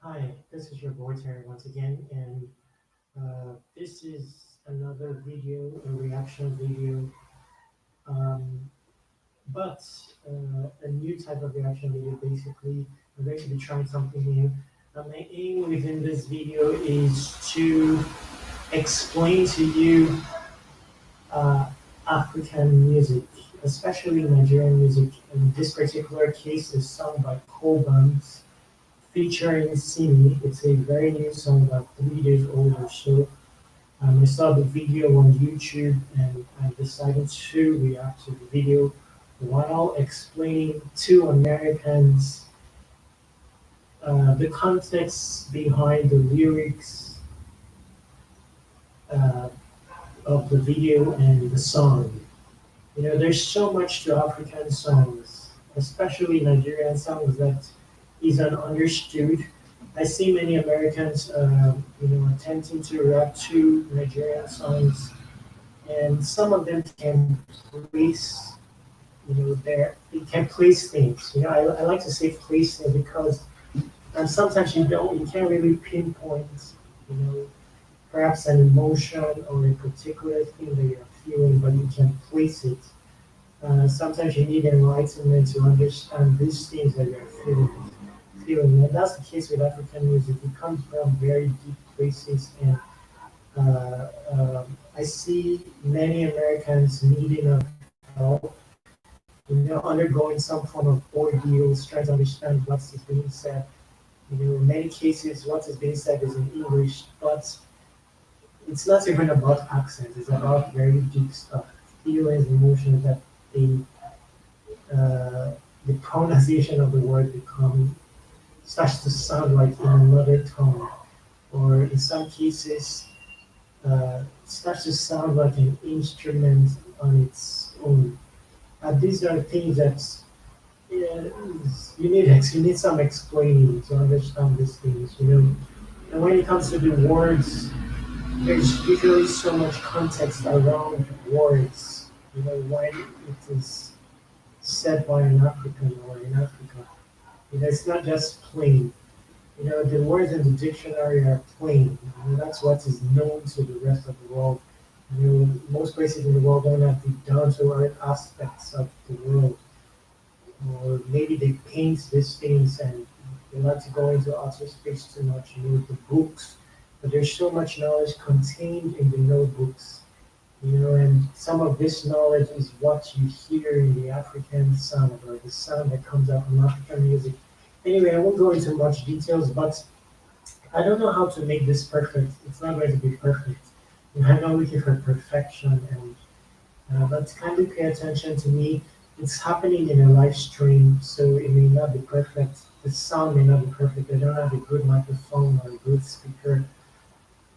Hi, this is your boy Terry once again, and this is another video, a reaction video, um, but a new type of reaction video. Basically, I'm going to be trying something new. My aim within this video is to explain to you uh, African music, especially Nigerian music. In this particular case, is sung by COBHAMS featuring Simi. It's a very new song, about 3 days old or so. I saw the video on YouTube and I decided to react to the video while explaining to Americans the context behind the lyrics uh, of the video and the song. There's so much to African songs, especially Nigerian songs, that is understood. I see many Americans, attempting to rap to Nigerian songs, and some of them can place, they can place things. I like to say place things because, and sometimes you can't really pinpoint, you know, perhaps an emotion or a particular thing that you're feeling, but you can place it. Sometimes you need enlightenment to understand these things that you're feeling. And that's the case with African music. It comes from very deep places, and I see many Americans needing of help, undergoing some form of ordeals, trying to understand what is being said. In many cases, what is being said is in English, but it's not even about accent. It's about very deep stuff, feelings, emotions that they, the pronunciation of the word starts to sound like in another tongue, or in some cases, starts to sound like an instrument on its own. These are things that you need some explaining to understand these things. And when it comes to the words, there's usually so much context around words. When it is said by an African or in Africa, it's not just plain. The words in the dictionary are plain. That's what is known to the rest of the world. Most places in the world don't have the down to earth aspects of the world, or maybe they paint these things and they like to go into outer space too much. The books, but there's so much knowledge contained in the notebooks. And some of this knowledge is what you hear in the African sound, or the sound that comes out from African music. Anyway, I won't go into much details, but I don't know how to make this perfect. It's not going to be perfect. I'm not looking for perfection, but kindly pay attention to me. It's happening in a live stream, so it may not be perfect. The sound may not be perfect. I don't have a good microphone or a good speaker,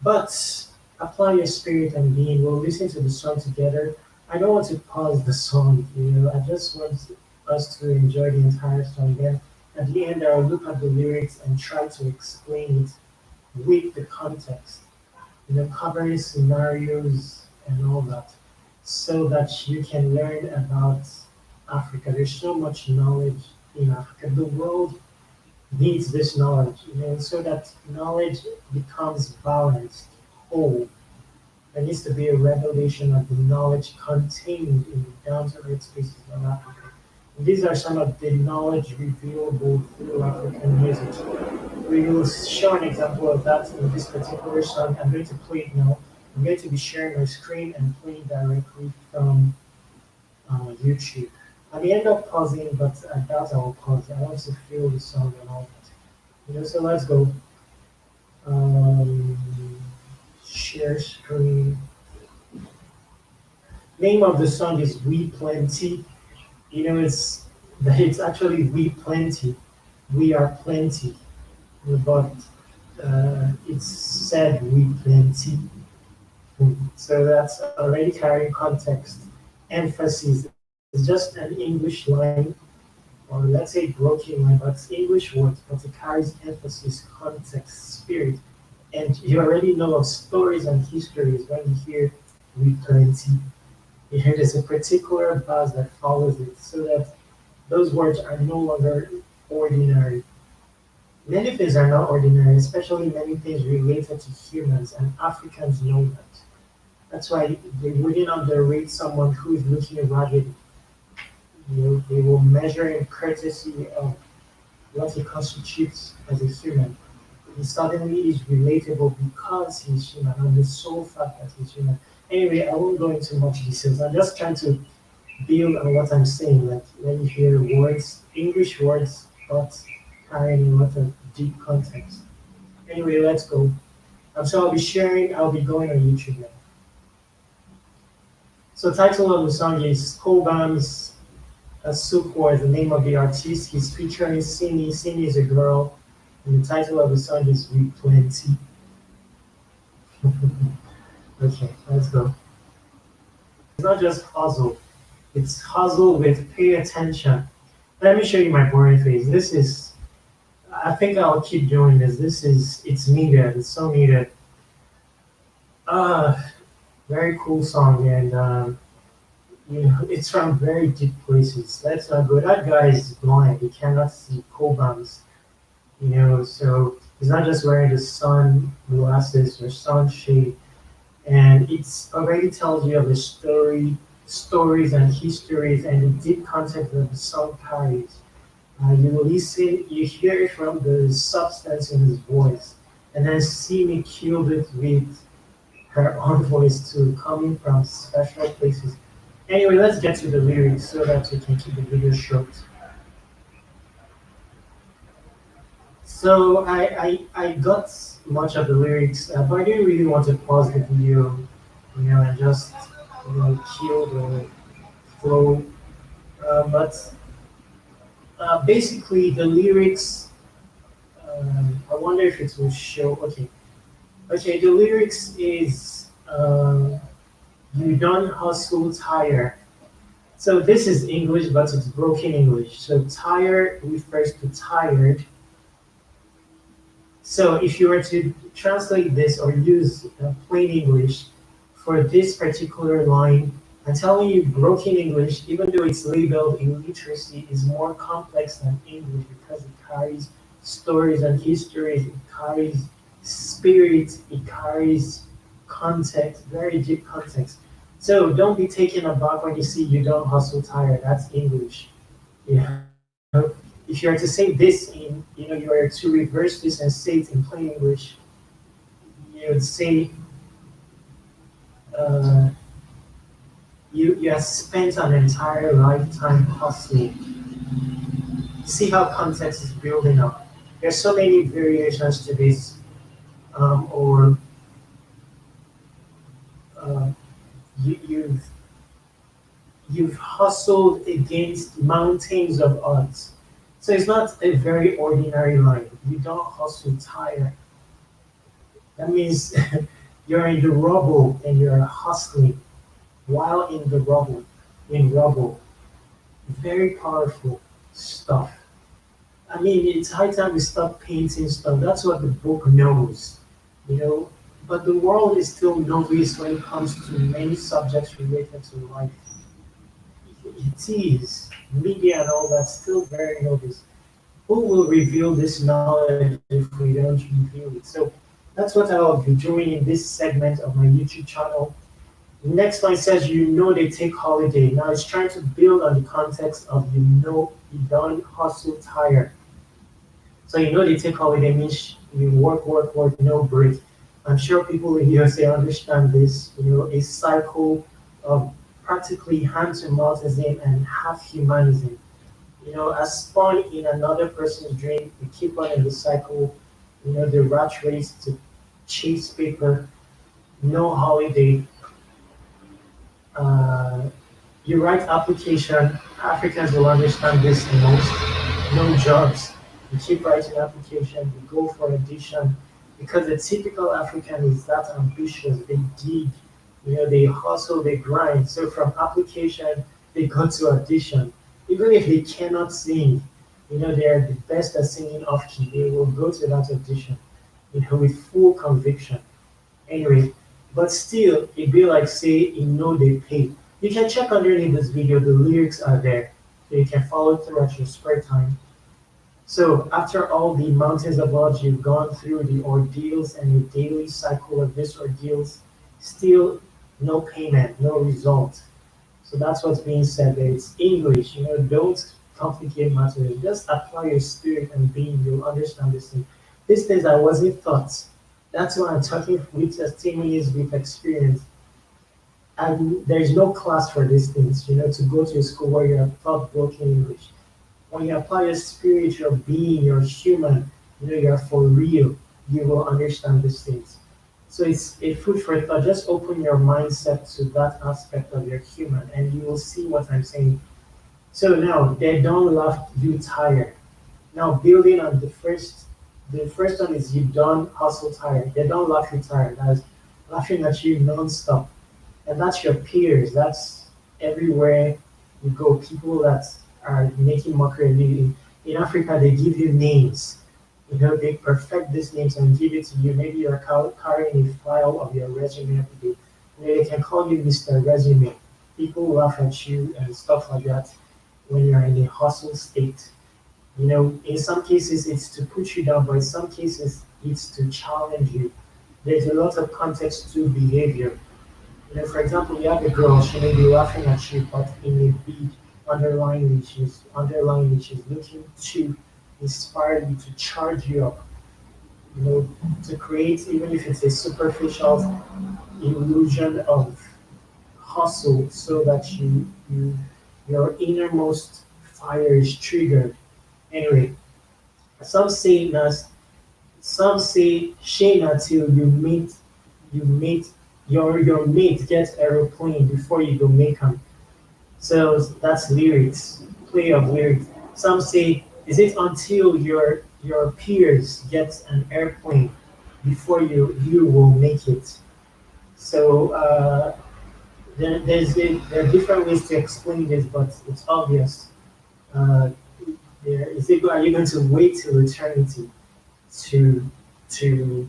but apply your spirit and being. We'll listen to the song together. I don't want to pause the song. I just want us to enjoy the entire song. Then at the end, I'll look at the lyrics and try to explain it with the context, covering scenarios and all that, so that you can learn about Africa. There's so much knowledge in Africa. The world needs this knowledge, so that knowledge becomes balanced, whole. There needs to be a revelation of the knowledge contained in the down-to-earth spaces of Africa. And these are some of the knowledge revealable through African music. We will show an example of that in this particular song. I'm going to play it now. I'm going to be sharing my screen and playing directly from YouTube. I may end up pausing, but I doubt I will pause. I want to feel the song and all that. So let's go. Um, Share screen. Name of the song is We Plenty. It's actually We Plenty. We are plenty, but it's said We Plenty. So that's already carrying context, emphasis. It's just an English line, or let's say broken line, but it's English words, but it carries emphasis, context, spirit. And you already know of stories and histories when you hear We Plenty. There's a particular buzz that follows it, so that those words are no longer ordinary. Many things are not ordinary, especially many things related to humans, and Africans know that. That's why they wouldn't underrate someone who is looking ragged. They will measure in courtesy of what he constitutes as a human. He suddenly is relatable because he's human, and the sole fact that he's human. Anyway, I won't go into much details. I'm just trying to build on what I'm saying. Like when you hear words, English words, but carrying a lot of deep context. Anyway, let's go. So I'll be going on YouTube now. So title of the song is COBHAMS ASUQUO is the name of the artist. He's featuring Simi. Simi is a girl. And the title of the song is With Plenty. Okay, let's go. It's not just hustle. It's hustle with pay attention. Let me show you my boring face. I think I'll keep doing this. It's needed. It's so needed. Uh, Very cool song. And, it's from very deep places. Let's not go. That guy is blind. He cannot see cobams. So he's not just wearing the sun glasses or sunshade, and it's already tells you of the stories and histories and the deep context that the song carries. You listen, you hear it from the substance in his voice, and then Simi killed it with her own voice too, coming from special places. Anyway, let's get to the lyrics so that we can keep the video short. So I got much of the lyrics, but I didn't really want to pause the video, and just kill the flow. But basically, the lyrics. I wonder if it will show. Okay, okay. The lyrics is you don't hustle tire. So this is English, but it's broken English. So tire refers to tired. So if you were to translate this or use plain English for this particular line, I'm telling you, broken English, even though it's labeled illiteracy, is more complex than English because it carries stories and histories, it carries spirit, it carries context, very deep context. So don't be taken aback when you see you don't hustle tired. That's English. Yeah. If you are to say this you are to reverse this and say it in plain English, you would say, uh, you have spent an entire lifetime hustling. See how context is building up. There's so many variations to this, or uh, you've hustled against mountains of odds. So it's not a very ordinary line. You don't hustle tire. That means you're in the rubble and you're hustling while in the rubble, in rubble. Very powerful stuff. I mean, it's high time we stop painting stuff. That's what the book knows, you know. But the world is still novice when it comes to many subjects related to life. It is media and all that still very novice. Who will reveal this knowledge if we don't reveal it? So that's what I'll be doing in this segment of my YouTube channel. Next line says, they take holiday. Now it's trying to build on the context of you don't hustle tire. So they take holiday means you work, work, work, no break. I'm sure people in USA understand this, a cycle of practically hand to mouthism and half humanism. As spawn in another person's dream, we keep on in the cycle, the rat race to chase paper, no holiday. Uh, you write application, Africans will understand this the most. No jobs. You keep writing application, you go for audition, because the typical African is that ambitious. They dig, they hustle, they grind. So from application, they go to audition. Even if they cannot sing, they are the best at singing off key. They will go to that audition, with full conviction. Anyway, but still, it be like say, they pay. You can check underneath this video, the lyrics are there. So you can follow through at your spare time. So after all the mountains of odds you've gone through, the ordeals and the daily cycle of these ordeals, still no payment, no result. So that's what's being said there. It's English, don't complicate matters. Just apply your spirit and being, you'll understand this thing. These things I wasn't taught. That's why I'm talking with testimonies with experience. And there's no class for these things, to go to a school where you're taught broken English. When you apply your spirit, your being, your human, you're for real, you will understand these things. So it's a food for thought. Just open your mindset to that aspect of your human and you will see what I'm saying. So now they don't laugh you tired. Now building on the first one is you don't hustle tired. They don't laugh you tired. That's laughing at you non-stop. And that's your peers. That's everywhere you go. People that are making mockery of you. In Africa, they give you names. They perfect these names and give it to you. Maybe you're carrying a file of your resume every day. They can call you Mr. Resume. People laugh at you and stuff like that when you're in a hustle state. In some cases, it's to put you down, but in some cases, it's to challenge you. There's a lot of context to behavior. For example, you have a girl, she may be laughing at you, but in a big underlyingly, she's looking to inspire you, to charge you up, to create, even if it's a superficial illusion of hustle, so that your innermost fire is triggered. Anyway, some say nas some say shame until you meet your mate gets aeroplane before you go make 'em. So that's lyrics, play of lyrics. Some say, is it until your peers get an airplane before you will make it? So there are different ways to explain this, but it's obvious. Uh, are you going to wait till eternity to to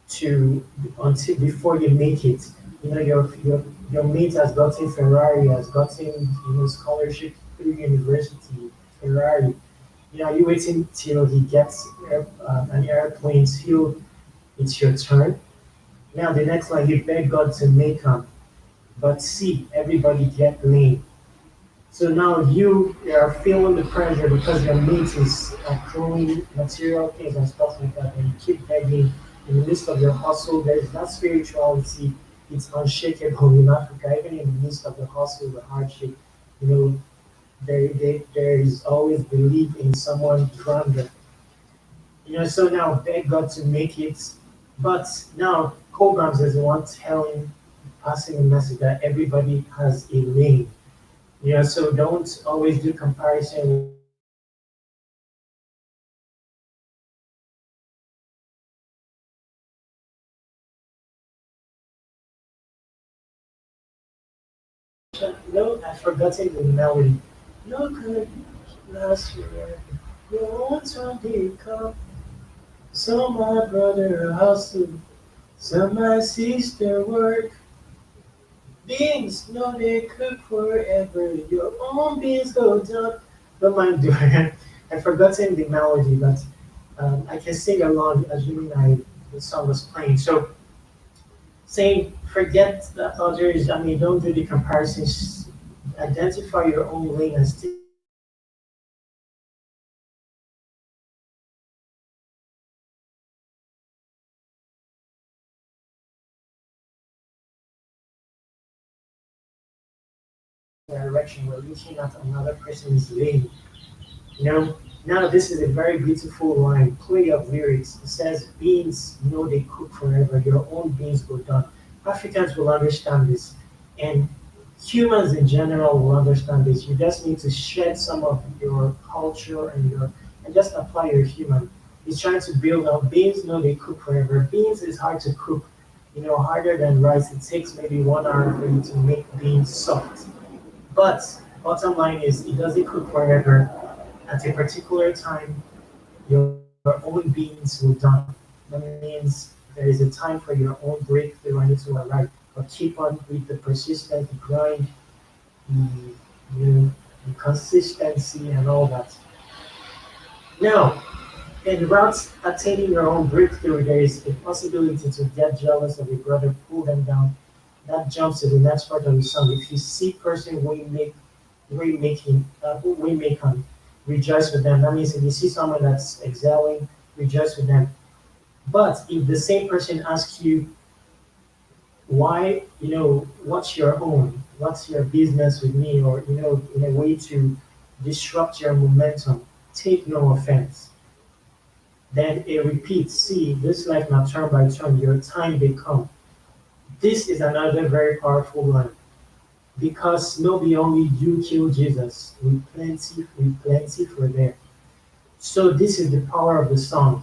to until before you make it? Your mate has gotten Ferrari, has gotten scholarship through university, Ferrari. Are you waiting till he gets an airplane till it's your turn? Now the next line, you beg God to make him, but see everybody get lame. So now you are feeling the pressure because your mate is accruing material things and stuff like that, and you keep begging in the midst of your hustle. There's that spirituality, it's unshakable in Africa, even in the midst of the hustle, the hardship. You know, there is always belief in someone grander. So now beg God to make it. But now Cobhams is the one passing a message that everybody has a lane. So don't always do comparison with someone else. No, I've forgotten the melody. No good last year. You want to become. So my brother hustle, so my sister work. Beans, no they cook forever. Your own beans go down. Don't mind doing it. I've forgotten the melody, but I can sing along assuming the song was playing. So saying forget the others. I mean, don't do the comparisons. Identify your own lane and stick to it. Direction. We're looking at another person's lane. Now this is a very beautiful line, play of lyrics. It says, beans know they cook forever, your own beans go down. Africans will understand this, and humans in general will understand this. You just need to shed some of your culture and just apply your human. He's trying to build up beans know they cook forever. Beans is hard to cook, harder than rice. It takes maybe 1 hour for you to make beans soft. But bottom line is it doesn't cook forever. At a particular time, your own beings will done. That means there is a time for your own breakthrough and it will arrive. But keep on with the persistence, the grind, the, the consistency and all that. Now, in routes attaining your own breakthrough, there is a possibility to get jealous of a brother, pull them down. That jumps to the next part of the song. If you see person way making, rejoice with them. That means if you see someone that's excelling, rejoice with them. But if the same person asks you why, what's your own, what's your business with me, or in a way to disrupt your momentum, take no offense. Then it repeats, see, this life not turn by turn, your time they come. This is another very powerful one because no be only you kill Jesus, we plenty for there. So this is the power of the song.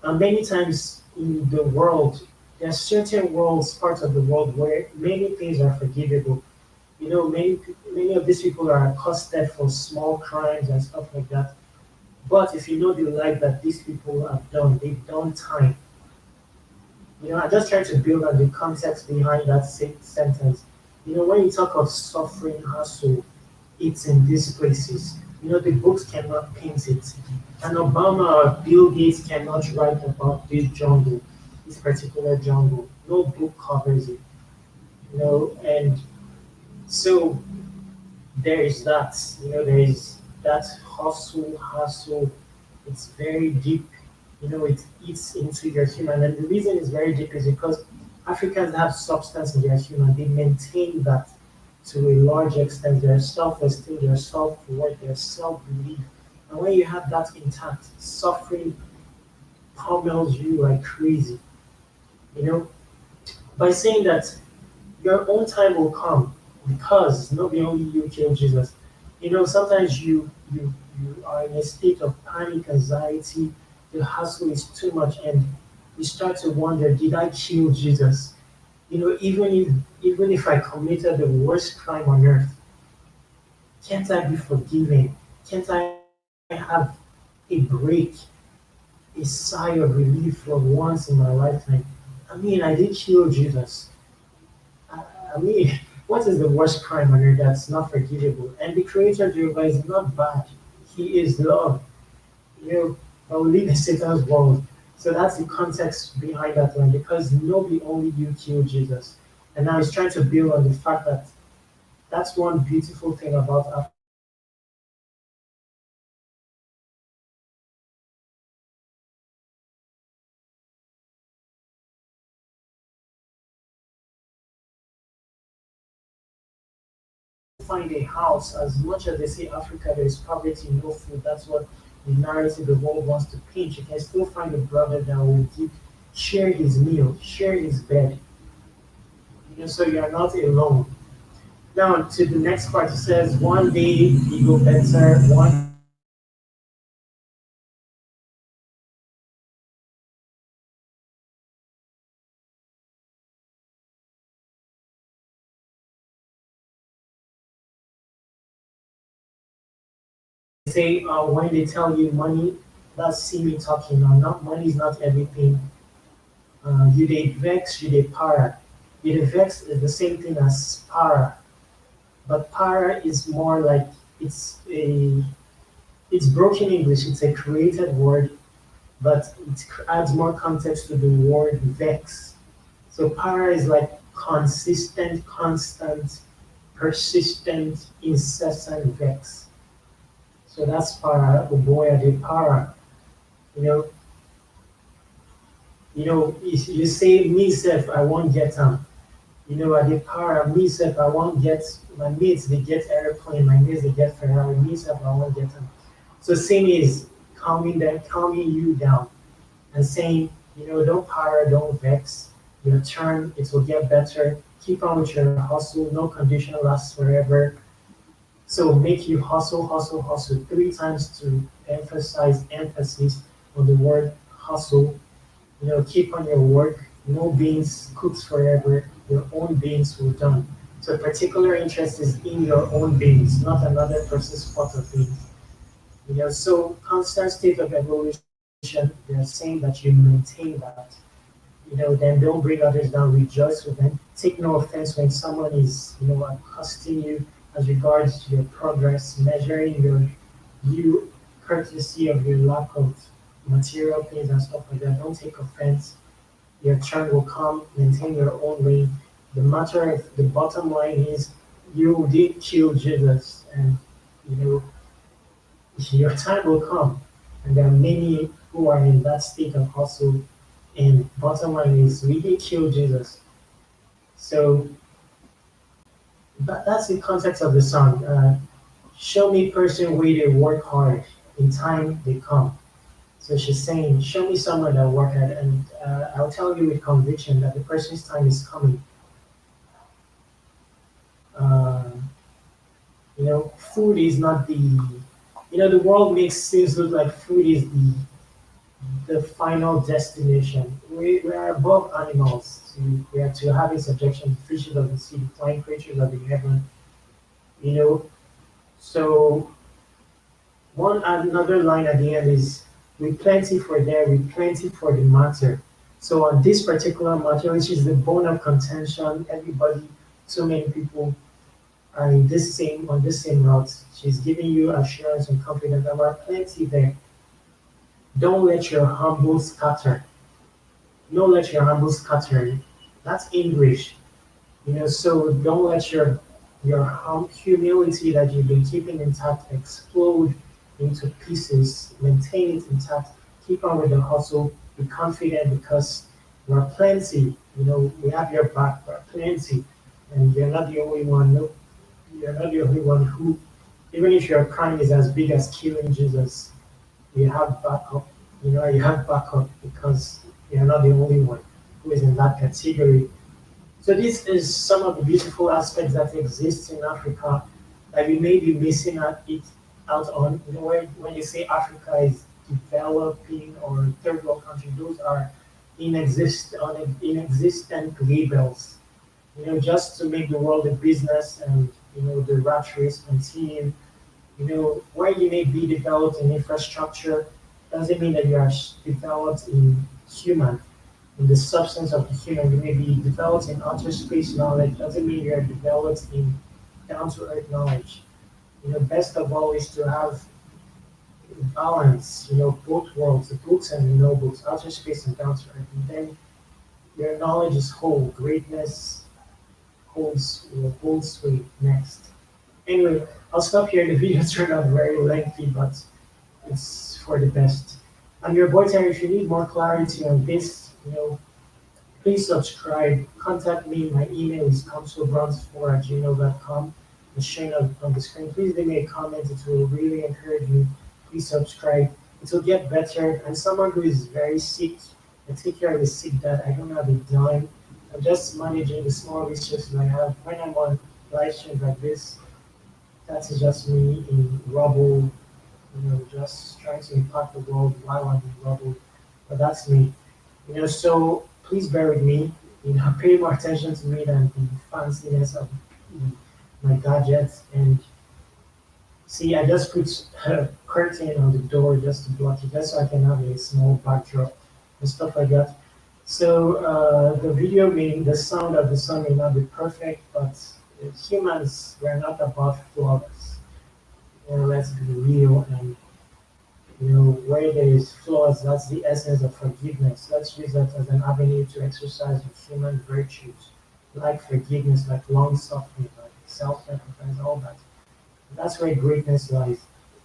Many times in the world, there are certain worlds, parts of the world where many things are forgivable. Many of these people are accosted for small crimes and stuff like that. But if you know the life that these people have done, they've done time. I just try to build on the context behind that sentence. When you talk of suffering, hustle, it's in these places. The books cannot paint it. And Obama or Bill Gates cannot write about this jungle, this particular jungle. No book covers it. And so there is that. There is that hustle. It's very deep. It eats into your human. And the reason it's very deep is because Africans have substance in their human. They maintain that to a large extent, their self-esteem, their self-worth, their self-belief. And when you have that intact, suffering pummels you like crazy. You know, by saying that your own time will come because not only you kill Jesus. Sometimes you are in a state of panic, anxiety, the hassle is too much, and you start to wonder, did I kill Jesus? Even if I committed the worst crime on earth, can't I be forgiven? Can't I have a break, a sigh of relief for once in my lifetime? I did kill Jesus. I, I mean, what is the worst crime on earth that's not forgivable? And the Creator Jehovah is not bad. He is love. But we live in Satan's world. So that's the context behind that one because nobody only you kill Jesus. And now he's trying to build on the fact that that's one beautiful thing about Africa. Find a house as much as they say Africa there is poverty, no food. That's what the narrative the world wants to paint. You can still find a brother that will share his meal, share his bed. So you are not alone. Now to the next part, it says one day you go better, one say when they tell you money, that's Simi talking now. Not money is not everything. You dey vex, you dey para. You dey vex is the same thing as para, but para is more like it's a it's broken English. It's a created word, but it adds more context to the word vex. So para is like consistent, constant, persistent, incessant vex. So that's para. Oh boy, I did para. You know, if you say me self, I won't get them. I dey para me self, I won't get my mates they get airplane, my mates they get Ferrari, me self, I won't get them. So same is calming you down and saying, don't para, don't vex. Your turn, it will get better. Keep on with your hustle. No condition lasts forever. So make you hustle, hustle, hustle 3 times to emphasize emphasis on the word hustle. Keep on your work. No beans cooks forever. Your own beans will done. So particular interest is in your own beans, not another person's pot of beans. So constant state of evolution, they're saying that you maintain that. Then don't bring others down, rejoice with them. Take no offense when someone is, accosting you as regards to your progress, measuring you courtesy of your lack of material things and stuff like that. Don't take offense. Your turn will come. Maintain your own lane. The bottom line is you did kill Jesus, and you know your time will come. And there are many who are in that state of hustle. And bottom line is we did kill Jesus. So that's the context of the song. Show me person where they work hard. In time they come. So she's saying, show me someone that work hard, and I'll tell you with conviction that the person's time is coming. Uh, food is not the world makes things look like food is the final destination. We are above animals. We are to having subjection to fishes of the sea, the flying creatures of the heaven. You know, so one another line at the end is we plenty for there, we plenty for the matter. So on this particular matter, which is the bone of contention, everybody, so many people are in this same on this same route. She's giving you assurance and confidence that we're plenty there. Don't let your humble scatter. Don't let your humble scatter. That's English. So don't let your humility that you've been keeping intact explode into pieces. Maintain it intact. Keep on with the hustle. Be confident because we're plenty. We have your back. We're plenty, and you're not the only one. No, you're not the only one who, even if your crime is as big as killing Jesus, you have backup. You have backup because you're not the only one who is in that category. So this is some of the beautiful aspects that exist in Africa that we may be missing out on. When you say Africa is developing or third world country, those are inexistent labels. Just to make the world a business and the rat race continue. Where you may be developed in infrastructure doesn't mean that you are developed in the substance of the human. You may be developed in outer space knowledge, doesn't mean you are developed in down to earth knowledge. Best of all is to have balance, both worlds, the books and the no books, outer space and down to earth. And then your knowledge is whole. Greatness holds sway next. Anyway, I'll stop here. The video turned out very lengthy, but it's for the best. I'm your boy Terry. If you need more clarity on this, please subscribe. Contact me. My email is comsobronze4@gmail.com. It's showing up on the screen. Please leave me a comment. It will really encourage me. Please subscribe. It will get better. I'm someone who is very sick. I take care of the sick dad. I don't have a dime. I'm just managing the small resources I have. When I'm on live streams like this, that is just me in rubble, just trying to impact the world while I'm in rubble. But that's me. So please bear with me. Pay more attention to me than the fanciness of my gadgets. And see, I just put a curtain on the door just to block it, just so I can have a small backdrop and stuff like that. So the sound of the song may not be perfect, but humans, we're not about flaws. Let's be real, and where there is flaws, that's the essence of forgiveness. Let's use that as an avenue to exercise human virtues, like forgiveness, like long suffering, like self-sacrifice, all that. That's where greatness lies.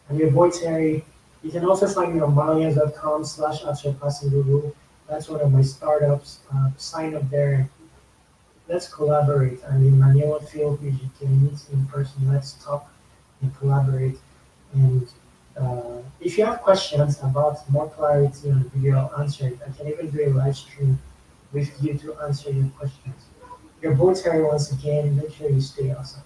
I'm your boy Terry. You can also find me on malians.com/@surpassing. That's one of my startups. Sign up there. Let's collaborate. I'm in Manila, Philippines. You can meet in person. Let's talk and collaborate. And if you have questions about more clarity on the video, I'll answer it. I can even do a live stream with you to answer your questions. Your boy Terry once again. Make sure you stay awesome.